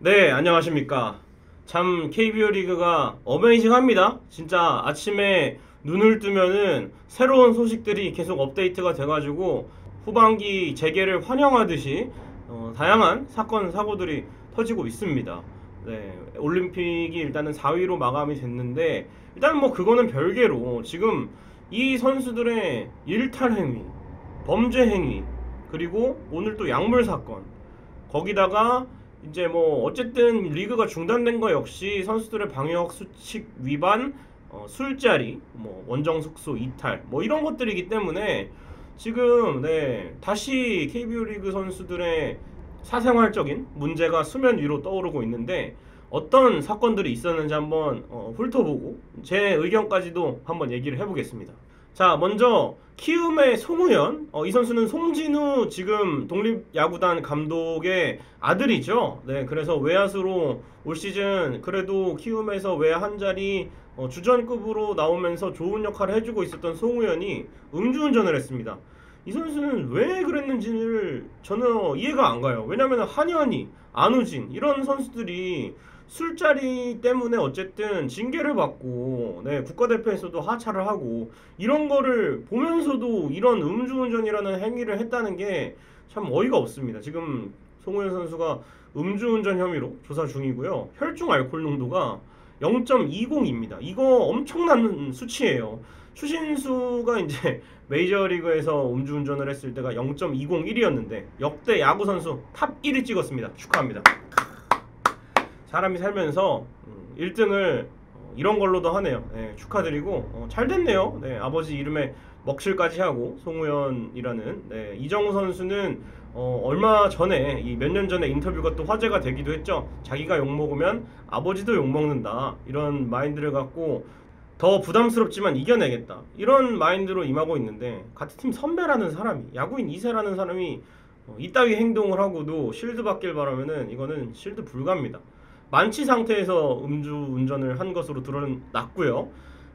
네, 안녕하십니까. 참 KBO 리그가 어메이징합니다. 진짜 아침에 눈을 뜨면은 새로운 소식들이 계속 업데이트가 돼가지고 후반기 재개를 환영하듯이 다양한 사건 사고들이 터지고 있습니다. 네, 올림픽이 일단은 4위로 마감이 됐는데 일단 뭐 그거는 별개로 지금 이 선수들의 일탈 행위, 범죄 행위, 그리고 오늘 또 약물 사건, 거기다가 이제 뭐 어쨌든 리그가 중단된 거 역시 선수들의 방역 수칙 위반, 술자리, 뭐 원정 숙소 이탈, 뭐 이런 것들이기 때문에 지금 다시 KBO 리그 선수들의 사생활적인 문제가 수면 위로 떠오르고 있는데 어떤 사건들이 있었는지 한번 훑어보고 제 의견까지도 한번 얘기를 해보겠습니다. 자, 먼저 키움의 송우현, 이 선수는 송진우 지금 독립야구단 감독의 아들이죠. 네, 그래서 외야수로 올 시즌 그래도 키움에서 외야 한 자리 주전급으로 나오면서 좋은 역할을 해주고 있었던 송우현이 음주운전을 했습니다. 이 선수는 왜 그랬는지를 저는 이해가 안 가요. 왜냐면 한현희, 안우진 이런 선수들이 술자리 때문에 어쨌든 징계를 받고 국가대표에서도 하차를 하고 이런 거를 보면서도 이런 음주운전이라는 행위를 했다는 게 참 어이가 없습니다. 지금 송우현 선수가 음주운전 혐의로 조사 중이고요. 혈중 알코올 농도가 0.20입니다. 이거 엄청난 수치예요. 추신수가 이제 메이저리그에서 음주운전을 했을 때가 0.201이었는데 역대 야구 선수 탑 1위 찍었습니다. 축하합니다. 사람이 살면서 1등을 이런 걸로도 하네요. 네, 축하드리고 잘 됐네요. 네, 아버지 이름에 먹칠까지 하고 송우현이라는 이정우 선수는 얼마 전에 몇 년 전에 인터뷰가 또 화제가 되기도 했죠. 자기가 욕먹으면 아버지도 욕먹는다 이런 마인드를 갖고 더 부담스럽지만 이겨내겠다 이런 마인드로 임하고 있는데 같은 팀 선배라는 사람이 야구인 2세라는 사람이 이따위 행동을 하고도 실드 받길 바라면은 이거는 실드 불가입니다. 만취 상태에서 음주운전을 한 것으로 드러났고요.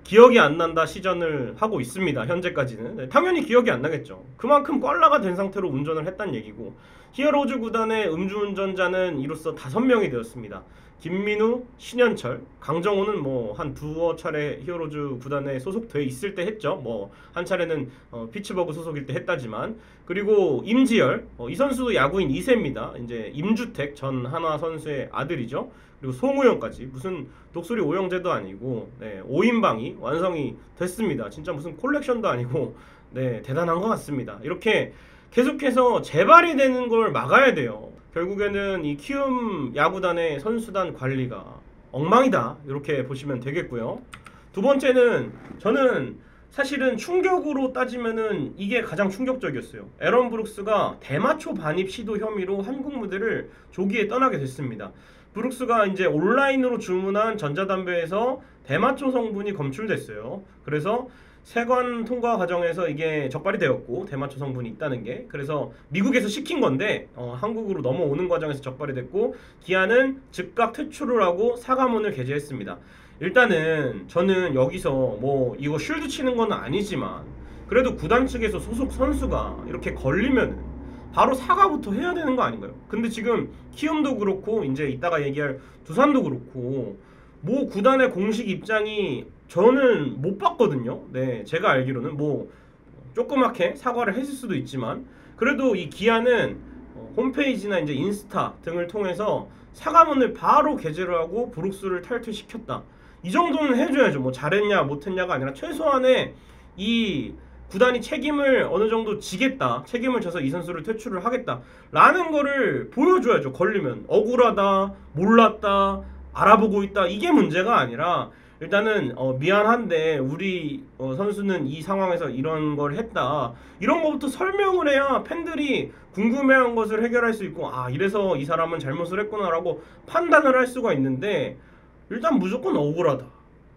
기억이 안 난다 시전을 하고 있습니다. 현재까지는. 당연히 기억이 안 나겠죠. 그만큼 꽐라가 된 상태로 운전을 했다는 얘기고 히어로즈 구단의 음주운전자는 이로써 5명이 되었습니다. 김민우, 신현철, 강정호는 뭐 한 두어 차례 히어로즈 구단에 소속돼 있을 때 했죠. 뭐 한 차례는 피츠버그 소속일 때 했다지만 그리고 임지열, 이 선수도 야구인 2세입니다. 이제 임주택 전 한화 선수의 아들이죠. 그리고 송우영까지 무슨 독수리 오영재도 아니고 5인방이 완성이 됐습니다. 진짜 무슨 콜렉션도 아니고 대단한 것 같습니다. 이렇게 계속해서 재발이 되는 걸 막아야 돼요. 결국에는 이 키움 야구단의 선수단 관리가 엉망이다 이렇게 보시면 되겠고요. 두 번째는 저는 사실은 충격으로 따지면은 이게 가장 충격적이었어요. 에런 브룩스가 대마초 반입 시도 혐의로 한국 무대를 조기에 떠나게 됐습니다. 브룩스가 이제 온라인으로 주문한 전자담배에서 대마초 성분이 검출됐어요. 그래서 세관 통과 과정에서 이게 적발이 되었고 대마초 성분이 있다는 게 그래서 미국에서 시킨 건데 한국으로 넘어오는 과정에서 적발이 됐고 기아는 즉각 퇴출을 하고 사과문을 게재했습니다. 일단은 저는 여기서 뭐 이거 쉴드 치는 건 아니지만 그래도 구단 측에서 소속 선수가 이렇게 걸리면은 바로 사과부터 해야 되는 거 아닌가요? 근데 지금 키움도 그렇고 이제 이따가 얘기할 두산도 그렇고 뭐 구단의 공식 입장이 저는 못 봤거든요. 제가 알기로는 뭐 조그맣게 사과를 했을 수도 있지만 그래도 이 기아는 홈페이지나 이제 인스타 등을 통해서 사과문을 바로 게재를 하고 브룩스를 탈퇴시켰다. 이 정도는 해줘야죠. 뭐 잘했냐 못했냐가 아니라 최소한의 이 구단이 책임을 어느 정도 지겠다. 책임을 져서 이 선수를 퇴출을 하겠다. 라는 거를 보여줘야죠. 걸리면 억울하다, 몰랐다, 알아보고 있다. 이게 문제가 아니라 일단은 미안한데 우리 선수는 이 상황에서 이런 걸 했다. 이런 거부터 설명을 해야 팬들이 궁금해한 것을 해결할 수 있고 아 이래서 이 사람은 잘못을 했구나라고 판단을 할 수가 있는데 일단 무조건 억울하다.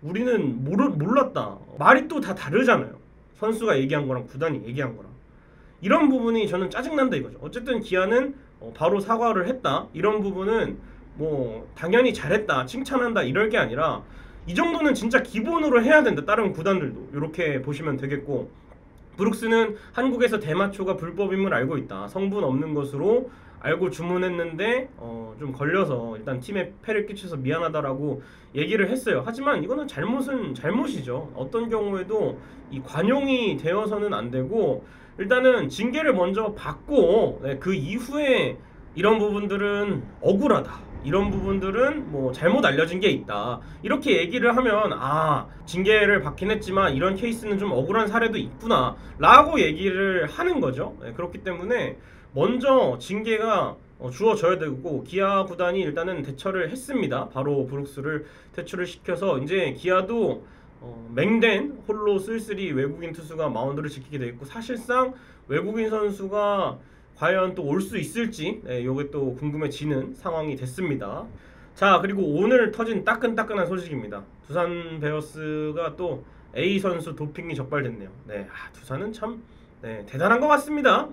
우리는 몰랐다. 말이 또 다 다르잖아요. 선수가 얘기한 거랑 구단이 얘기한 거랑. 이런 부분이 저는 짜증난다 이거죠. 어쨌든 기아는 바로 사과를 했다. 이런 부분은 뭐 당연히 잘했다. 칭찬한다. 이럴 게 아니라 이 정도는 진짜 기본으로 해야 된다. 다른 구단들도. 이렇게 보시면 되겠고 브룩스는 한국에서 대마초가 불법임을 알고 있다. 성분 없는 것으로 알고 주문했는데 좀 걸려서 일단 팀에 폐를 끼쳐서 미안하다라고 얘기를 했어요. 하지만 이거는 잘못은 잘못이죠. 어떤 경우에도 이 관용이 되어서는 안 되고 일단은 징계를 먼저 받고 그 이후에 이런 부분들은 억울하다. 이런 부분들은 뭐 잘못 알려진 게 있다. 이렇게 얘기를 하면 징계를 받긴 했지만 이런 케이스는 좀 억울한 사례도 있구나 라고 얘기를 하는 거죠. 그렇기 때문에 먼저 징계가 주어져야 되고 기아 구단이 일단은 대처를 했습니다. 바로 브룩스를 퇴출을 시켜서 이제 기아도 맹된 홀로 쓸쓸히 외국인 투수가 마운드를 지키게 돼 있고 사실상 외국인 선수가 과연 또 올 수 있을지 요게 또 궁금해지는 상황이 됐습니다. 자, 그리고 오늘 터진 따끈따끈한 소식입니다. 두산 베어스가 또 A 선수 도핑이 적발됐네요. 두산은 참 대단한 것 같습니다.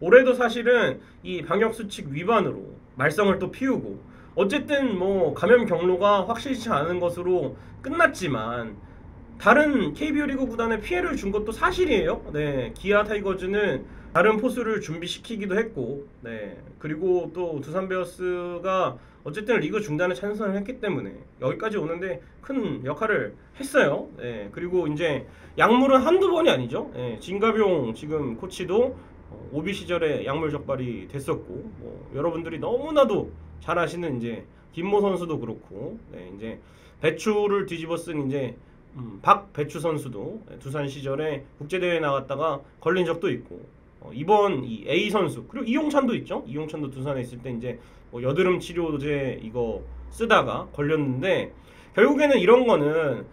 올해도 사실은 이 방역수칙 위반으로 말썽을 또 피우고 어쨌든 뭐 감염 경로가 확실치 않은 것으로 끝났지만 다른 KBO 리그 구단에 피해를 준 것도 사실이에요. 기아 타이거즈는 다른 포수를 준비시키기도 했고, 그리고 또 두산 베어스가 어쨌든 리그 중단에 찬성을 했기 때문에 여기까지 오는데 큰 역할을 했어요. 그리고 이제 약물은 한두 번이 아니죠. 진가병 지금 코치도 오비 시절에 약물 적발이 됐었고, 여러분들이 너무나도 잘 아시는 이제 김모 선수도 그렇고, 이제 배추를 뒤집어 쓴 이제 박배추 선수도 두산 시절에 국제대회 나갔다가 걸린 적도 있고, 이번 이 A 선수 그리고 이용찬도 있죠. 이용찬도 두산에 있을 때 이제 여드름 치료제 이거 쓰다가 걸렸는데 결국에는 이런 거는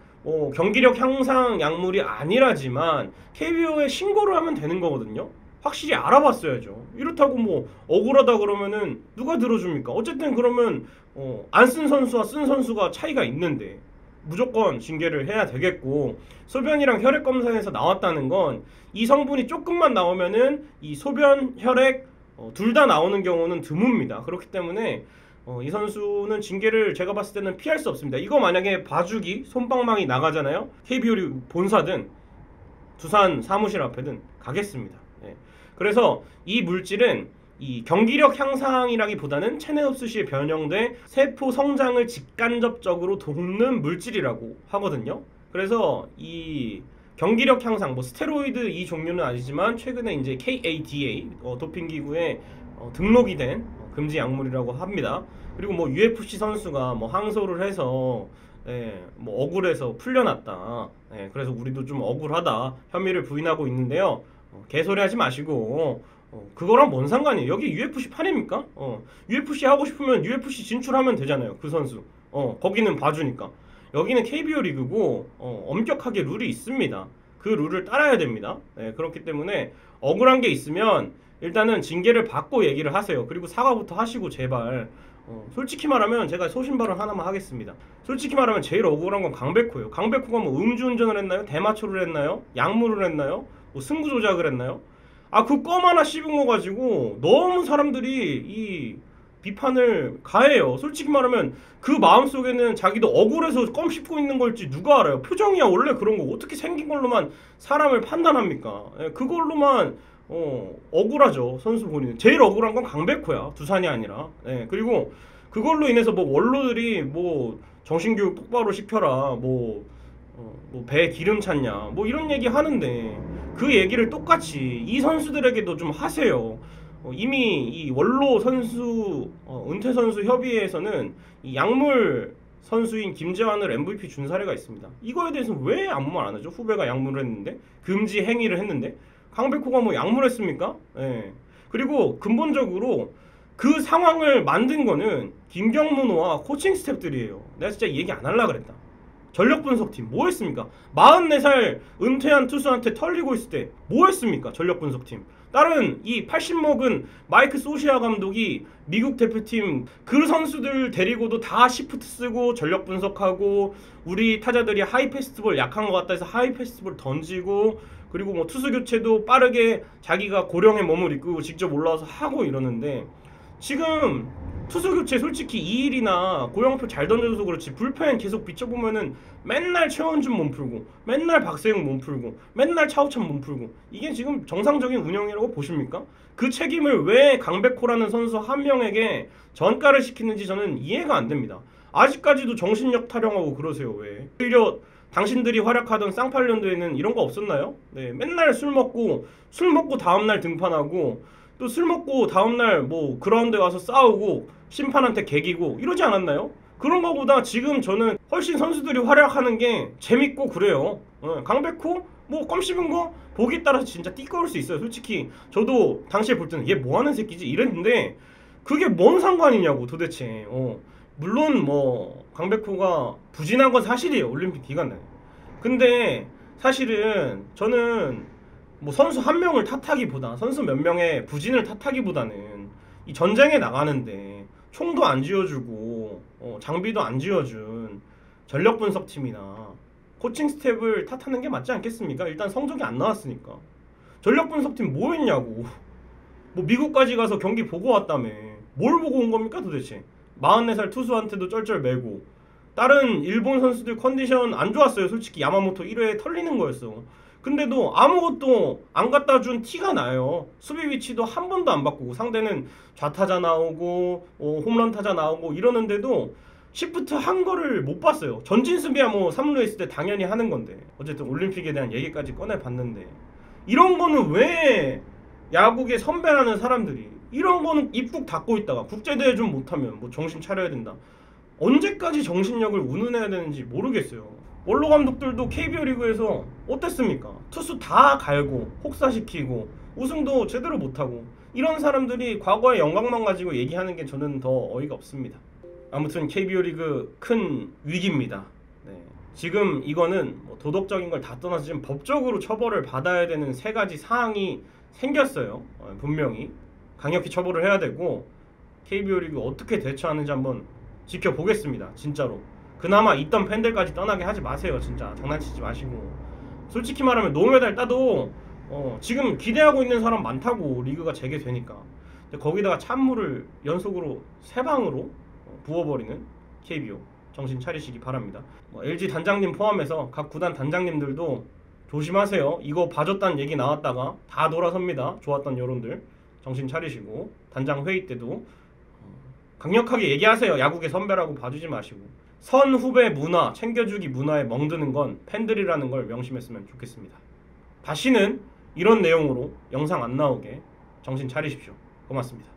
경기력 향상 약물이 아니라지만 KBO에 신고를 하면 되는 거거든요. 확실히 알아봤어야죠. 이렇다고 뭐 억울하다 그러면은 누가 들어줍니까? 어쨌든 그러면 안 쓴 선수와 쓴 선수가 차이가 있는데 무조건 징계를 해야 되겠고, 소변이랑 혈액 검사에서 나왔다는 건 이 성분이 조금만 나오면은 이 소변, 혈액 둘 다 나오는 경우는 드뭅니다. 그렇기 때문에 이 선수는 징계를 제가 봤을 때는 피할 수 없습니다. 이거 만약에 봐주기 솜방망이 나가잖아요. KBO 리그 본사든 두산 사무실 앞에든 가겠습니다. 그래서 이 물질은 이 경기력 향상이라기보다는 체내 흡수시에 변형돼 세포 성장을 직간접적으로 돕는 물질이라고 하거든요. 그래서 이 경기력 향상, 뭐 스테로이드 이 종류는 아니지만 최근에 이제 KADA 도핑 기구에 등록이 된 금지 약물이라고 합니다. 그리고 뭐 UFC 선수가 뭐 항소를 해서 뭐 억울해서 풀려났다. 그래서 우리도 좀 억울하다 혐의를 부인하고 있는데요. 개소리 하지 마시고 그거랑 뭔 상관이에요? 여기 UFC 판입니까? UFC 하고 싶으면 UFC 진출하면 되잖아요. 그 선수. 거기는 봐주니까. 여기는 KBO 리그고 엄격하게 룰이 있습니다. 그 룰을 따라야 됩니다. 그렇기 때문에 억울한 게 있으면 일단은 징계를 받고 얘기를 하세요. 그리고 사과부터 하시고 제발. 솔직히 말하면 제가 소신발언 하나만 하겠습니다. 솔직히 말하면 제일 억울한 건 강백호예요. 강백호가 뭐 음주운전을 했나요? 대마초를 했나요? 약물을 했나요? 뭐 승부 조작을 했나요? 그 껌 하나 씹은 거 가지고 너무 사람들이 이 비판을 가해요. 솔직히 말하면 그 마음속에는 자기도 억울해서 껌 씹고 있는 걸지 누가 알아요. 표정이야 원래 그런 거 어떻게 생긴 걸로만 사람을 판단합니까? 그걸로만 억울하죠. 선수 본인은. 제일 억울한 건 강백호야. 두산이 아니라. 그리고 그걸로 인해서 뭐 원로들이 뭐 정신교육 똑바로 시켜라. 뭐 배 기름 찼냐. 뭐 이런 얘기 하는데 그 얘기를 똑같이 이 선수들에게도 좀 하세요. 이미 이 원로 선수 은퇴 선수 협의회에서는 이 약물 선수인 김재환을 MVP 준 사례가 있습니다. 이거에 대해서는 왜 아무 말 안 하죠? 후배가 약물을 했는데 금지 행위를 했는데 강백호가 뭐 약물했습니까? 그리고 근본적으로 그 상황을 만든 거는 김경문호와 코칭 스태프들이에요. 내가 진짜 이 얘기 안 하려고 그랬다. 전력 분석팀 뭐 했습니까? 44살 은퇴한 투수한테 털리고 있을 때 뭐 했습니까? 전력 분석팀. 다른 이 80먹은 마이크 소시아 감독이 미국 대표팀 그 선수들 데리고도 다 시프트 쓰고 전력 분석하고 우리 타자들이 하이 패스트볼 약한 것 같다 해서 하이 패스트볼 던지고 그리고 뭐 투수 교체도 빠르게 자기가 고령의 몸을 이끌고 직접 올라와서 하고 이러는데 지금 투수 교체 솔직히 이일이나 고영표 잘 던져줘서 그렇지 불펜 계속 비춰보면은 맨날 최원준 몸 풀고 맨날 박세웅 몸 풀고 맨날 차우찬 몸 풀고 이게 지금 정상적인 운영이라고 보십니까? 그 책임을 왜 강백호라는 선수 한 명에게 전가를 시키는지 저는 이해가 안 됩니다. 아직까지도 정신력 타령하고 그러세요. 왜? 오히려 당신들이 활약하던 쌍팔년도에는 이런 거 없었나요? 네, 맨날 술 먹고 다음날 등판하고 또 술 먹고 다음날 뭐 그라운드에 와서 싸우고 심판한테 개기고 이러지 않았나요? 그런 거보다 지금 저는 훨씬 선수들이 활약하는 게 재밌고 그래요. 강백호 뭐 껌 씹은 거 보기 따라서 진짜 띠꺼울 수 있어요. 솔직히 저도 당시에 볼 때는 얘 뭐 하는 새끼지 이랬는데 그게 뭔 상관이냐고 도대체. 물론 뭐 강백호가 부진한 건 사실이에요. 올림픽 기간 내에. 근데 사실은 저는 뭐 선수 한 명을 탓하기보다 선수 몇 명의 부진을 탓하기보다는 이 전쟁에 나가는데 총도 안 쥐어주고 장비도 안 쥐어준 전력 분석팀이나 코칭 스텝을 탓하는 게 맞지 않겠습니까? 일단 성적이 안 나왔으니까. 전력 분석팀 뭐 했냐고. 뭐 미국까지 가서 경기 보고 왔다며. 뭘 보고 온 겁니까 도대체? 44살 투수한테도 쩔쩔매고 다른 일본 선수들 컨디션 안 좋았어요. 솔직히 야마모토 1회에 털리는 거였어. 근데도 아무것도 안 갖다 준 티가 나요. 수비 위치도 한 번도 안 바꾸고 상대는 좌타자 나오고 홈런 타자 나오고 이러는데도 시프트 한 거를 못 봤어요. 전진 수비야 뭐 3루에 있을 때 당연히 하는 건데 어쨌든 올림픽에 대한 얘기까지 꺼내봤는데 이런 거는 왜 야구계 선배라는 사람들이 이런 거는 입국 닫고 있다가 국제대회 좀 못하면 뭐 정신 차려야 된다. 언제까지 정신력을 운운해야 되는지 모르겠어요. 원로 감독들도 KBO 리그에서 어땠습니까? 투수 다 갈고 혹사시키고 우승도 제대로 못하고 이런 사람들이 과거의 영광만 가지고 얘기하는 게 저는 더 어이가 없습니다. 아무튼 KBO 리그 큰 위기입니다. 네. 지금 이거는 뭐 도덕적인 걸 다 떠나서 지금 법적으로 처벌을 받아야 되는 세 가지 사항이 생겼어요. 분명히 강력히 처벌을 해야 되고 KBO 리그 어떻게 대처하는지 한번 지켜보겠습니다. 진짜로. 그나마 있던 팬들까지 떠나게 하지 마세요. 진짜 장난치지 마시고. 솔직히 말하면 노메달 따도 지금 기대하고 있는 사람 많다고. 리그가 재개되니까. 근데 거기다가 찬물을 연속으로 3방으로 부어버리는 KBO 정신 차리시기 바랍니다. LG 단장님 포함해서 각 구단 단장님들도 조심하세요. 이거 봐줬다는 얘기 나왔다가 다 돌아섭니다. 좋았던 여론들 정신 차리시고 단장 회의 때도 강력하게 얘기하세요. 야구계 선배라고 봐주지 마시고 선 후배 문화, 챙겨주기 문화에 멍드는 건 팬들이라는 걸 명심했으면 좋겠습니다. 다시는 이런 내용으로 영상 안 나오게 정신 차리십시오. 고맙습니다.